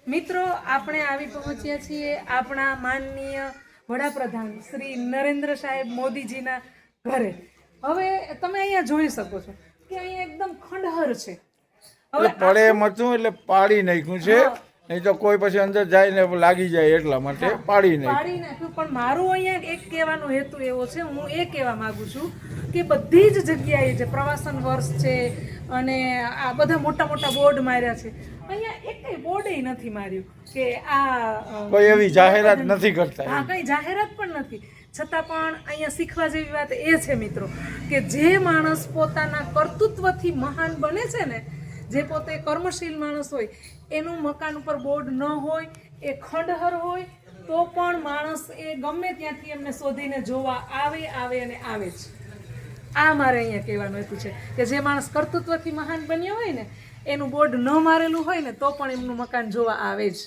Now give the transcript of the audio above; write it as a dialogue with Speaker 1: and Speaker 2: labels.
Speaker 1: મિત્રો આપણે આવી પહોંચ્યા છીએ આપણા માનનીય વડાપ્રધાન શ્રી નરેન્દ્ર સાહેબ મોદીજીના ઘરે. હવે તમે અહીંયા જોઈ શકો છો કે અહીંયા એકદમ ખંડહર છે.
Speaker 2: એટલે પડે એમ હતું એટલે પાડી નાખ્યું છે, નહીં તો કોઈ પછી અંદર જાય ને લાગી જાય એટલા માટે પાડી
Speaker 1: નાખ્યું. પણ મારું અહીંયા એક કહેવાનો હેતુ એવો છે, હું એ કહેવા માંગુ છું કે બધી જ જગ્યાએ જે પ્રવાસન વર્ષ છે અને આ બધા મોટા મોટા બોર્ડ માર્યા છે, અહીંયા એકેય બોર્ડે નથી માર્યું કે આ
Speaker 2: કોઈ એવી જાહેરાત નથી કરતા.
Speaker 1: હા, કઈ જાહેરાત પણ નથી. છતાં પણ અહીંયા શીખવા જેવી વાત એ છે મિત્રો કે જે માણસ પોતાના કર્તૃત્વથી મહાન બને છે ને, જે પોતે કર્મશીલ માણસ હોય, એનું મકાન ઉપર બોર્ડ ન હોય, એ ખંડહર હોય, તો પણ માણસ એ ગમે ત્યાંથી એમને શોધીને જોવા આવે અને આવે જ. આ મારે અહીંયા કહેવાનું હેતુ છે કે જે માણસ કર્તૃત્વથી મહાન બન્યો હોય ને, એનું બોર્ડ ન મારેલું હોય ને, તો પણ એમનું મકાન જોવા આવે જ.